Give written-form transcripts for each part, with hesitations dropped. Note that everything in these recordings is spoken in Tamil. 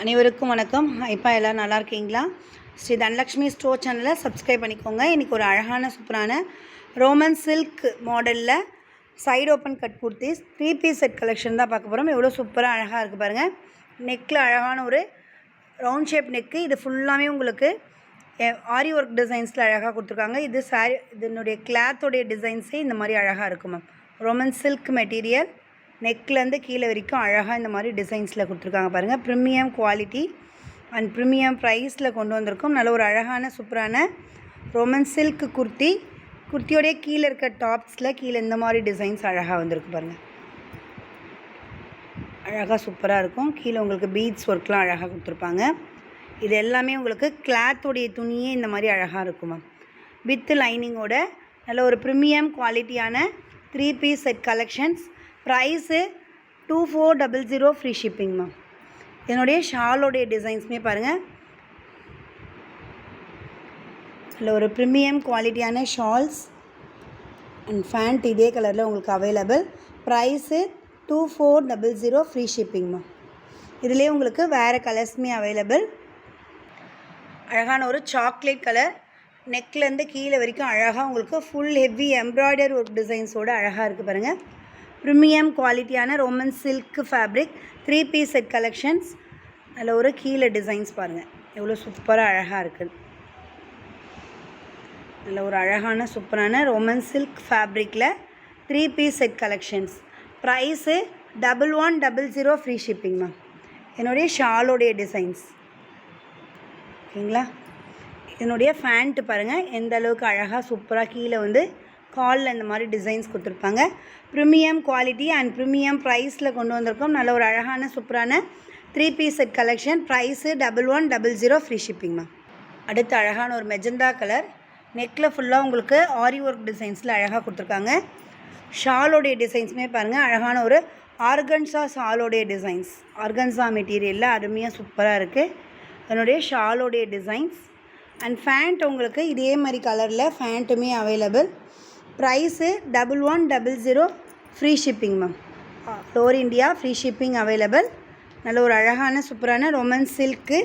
அனைவருக்கும் வணக்கம். இப்போ எல்லோரும் நல்லா இருக்கீங்களா? ஸ்ரீ தனலக்ஷ்மி ஸ்டோர் சேனலை சப்ஸ்கிரைப் பண்ணிக்கோங்க. இன்றைக்கி ஒரு அழகான சூப்பரான ரோமன் சில்க் மாடலில் side open cut kurtis 3 piece set collection தான் பார்க்க போகிறோம். எவ்வளோ சூப்பராக அழகாக இருக்குது பாருங்கள். நெக்கில் அழகான ஒரு ரவுண்ட் ஷேப் நெக்கு. இது ஃபுல்லாமே உங்களுக்கு ஆரி ஒர்க் டிசைன்ஸில் அழகாக கொடுத்துருக்காங்க. இது சாரி இதனுடைய கிளாத்தோடைய டிசைன்ஸே இந்த மாதிரி அழகாக இருக்கும் மேம். ரோமன் சில்க் மெட்டீரியல் நெக்லேருந்து கீழே வரைக்கும் அழகாக இந்த மாதிரி டிசைன்ஸில் கொடுத்துருக்காங்க பாருங்கள். ப்ரீமியம் குவாலிட்டி அண்ட் ப்ரீமியம் ப்ரைஸில் கொண்டு வந்திருக்கோம். நல்ல ஒரு அழகான சூப்பரான ரோமன் சில்க் குர்த்தியோடைய கீழே இருக்க டாப்ஸில் கீழே இந்த மாதிரி டிசைன்ஸ் அழகாக வந்திருக்கு பாருங்கள். அழகாக சூப்பராக இருக்கும். கீழே உங்களுக்கு பீட்ஸ் ஒர்க்லாம் அழகாக கொடுத்துருப்பாங்க. இது எல்லாமே உங்களுக்கு கிளாத்தோடைய துணியே இந்த மாதிரி அழகாக இருக்குமா. வித் லைனிங்கோட நல்ல ஒரு ப்ரீமியம் குவாலிட்டியான 3 piece set collections. Price 2400 free shipping ma'am. என்னுடைய ஷாலோடைய டிசைன்ஸுமே பாருங்கள். இதில் ஒரு ப்ரீமியம் குவாலிட்டியான ஷால்ஸ் அண்ட் ஃபேண்ட் இதே கலரில் உங்களுக்கு available. Price 2400 free shipping ma'am. இதிலே உங்களுக்கு வேறு கலர்ஸுமே அவைலபிள். அழகான ஒரு சாக்லேட் கலர் நெக்லேருந்து கீழே வரைக்கும் அழகாக உங்களுக்கு ஃபுல் ஹெவி எம்ப்ராய்டரி ஒர்க் டிசைன்ஸோடு அழகாக இருக்குது பாருங்கள். ப்ரீமியம் குவாலிட்டியான Roman silk fabric 3 piece set collections. அதில் ஒரு கீழே டிசைன்ஸ் பாருங்கள் எவ்வளோ சூப்பராக அழகாக இருக்குது. நல்ல ஒரு அழகான சூப்பரான ரோமன் சில்க் ஃபேப்ரிக்கில் 3 piece set collections. Price 1100 free shipping ma'am. என்னுடைய ஷாலோடைய டிசைன்ஸ் ஓகேங்களா. இதனுடைய ஃபேண்ட்டு பாருங்கள் எந்த அளவுக்கு அழகாக சூப்பராக கீழே வந்து காலில் இந்த மாதிரி டிசைன்ஸ் கொடுத்துருப்பாங்க. ப்ரீமியம் குவாலிட்டி அண்ட் ப்ரீமியம் ப்ரைஸில் கொண்டு வந்திருக்கோம். நல்ல ஒரு அழகான சூப்பரான 3 piece set collection. Price 1100 free shipping ma'am. அடுத்து அழகான ஒரு மெஜந்தா கலர் நெக்கில் ஃபுல்லாக உங்களுக்கு ஆரி ஒர்க் டிசைன்ஸில் அழகாக கொடுத்துருக்காங்க. ஷாலோடைய டிசைன்ஸுமே பாருங்கள் அழகான ஒரு ஆர்கன்ஸா ஷாலோடைய டிசைன்ஸ். ஆர்கன்ஸா மெட்டீரியலில் அருமையாக சூப்பராக இருக்குது. அதனுடைய ஷாலோடைய டிசைன்ஸ் அண்ட் ஃபேண்ட் உங்களுக்கு இதே மாதிரி கலரில் ஃபேண்ட்டுமே available. Price 1100 free shipping ma'am. Over India free shipping available. நல்ல ஒரு அழகான சூப்பரான ரோமன் சில்க்கு.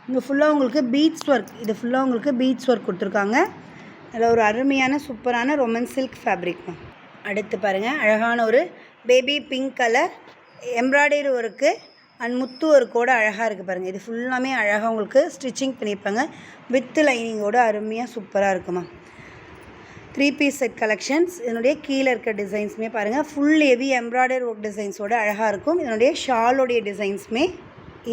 இங்கே ஃபுல்லாக உங்களுக்கு பீட்ஸ் ஒர்க். இது ஃபுல்லாக உங்களுக்கு பீட்ஸ் ஒர்க் கொடுத்துருக்காங்க. நல்ல ஒரு அருமையான சூப்பரான ரோமன் சில்க் ஃபேப்ரிக் மேம். அடுத்து பாருங்கள் அழகான ஒரு baby pink colour embroidery work and முத்து ஒர்க்கோடு அழகாக இருக்குது பாருங்கள். இது ஃபுல்லாமே அழகாக உங்களுக்கு ஸ்டிச்சிங் பண்ணியிருப்பாங்க. வித் லைனிங்கோடு அருமையாக சூப்பராக இருக்குமா. 3 பீஸ் செட் கலெக்ஷன்ஸ். இதனுடைய கீழே இருக்க டிசைன்ஸுமே பாருங்கள் ஃபுல் ஹெவி எம்ப்ராய்டரி ஒர்க் டிசைன்ஸோடு அழகாக இருக்கும். இதனுடைய ஷாலோடைய டிசைன்ஸுமே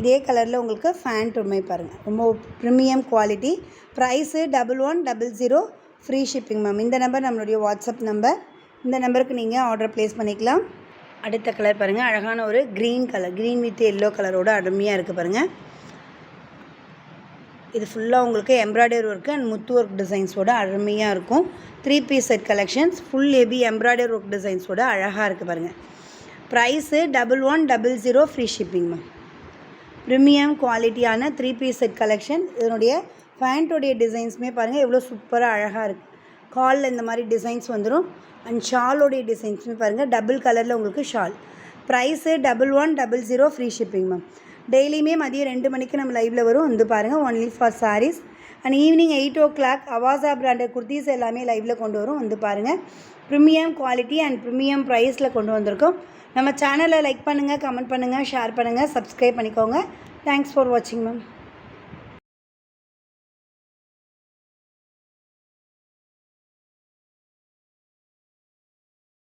இதே கலரில் உங்களுக்கு ஃபேண்ட்டுமே பாருங்கள் ரொம்ப premium quality. Price 1100 free shipping ma'am. இந்த நம்பர் நம்மளுடைய வாட்ஸ்அப் நம்பர். இந்த நம்பருக்கு நீங்கள் ஆர்டர் ப்ளேஸ் பண்ணிக்கலாம். அடுத்த கலர் பாருங்கள் அழகான ஒரு green colour. Green with yellow கலரோடு அருமையாக இருக்குது பாருங்கள். இது ஃபுல்லாக உங்களுக்கு எம்ப்ராய்டரி ஒர்க்கு அண்ட் முத்து ஒர்க் டிசைன்ஸோடு அருமையாக இருக்கும். 3 piece set collections full heavy embroidery work டிசைன்ஸோடு அழகாக இருக்குது பாருங்கள். Price 1100 free shipping ma'am. Premium குவாலிட்டியான 3 பீஸ் செட் கலெக்ஷன். இதனுடைய ஃபேண்ட்டோடைய டிசைன்ஸுமே பாருங்கள் எவ்வளோ சூப்பராக அழகாக இருக்குது. காலில் இந்த மாதிரி டிசைன்ஸ் வந்துடும். அண்ட் ஷாலோடைய டிசைன்ஸுமே பாருங்கள் டபுள் கலரில் உங்களுக்கு shawl. Price 1100 free shipping ma'am. டெய்லியுமே மதியம் 2 மணிக்கு நம்ம லைவில் வரும் வந்து பாருங்கள். Only for saris. And evening 8 o'clock Avaasa branded kurtis எல்லாமே லைவில் கொண்டு வரும் வந்து பாருங்கள். ப்ரீமியம் குவாலிட்டி அண்ட் ப்ரீமியம் ப்ரைஸில் கொண்டு வந்திருக்கோம். நம்ம சேனலை லைக் பண்ணுங்கள், கமெண்ட் பண்ணுங்கள், ஷேர் பண்ணுங்கள், சப்ஸ்கிரைப் பண்ணிக்கோங்க. தேங்க்ஸ் ஃபார் வாட்சிங் மேம்.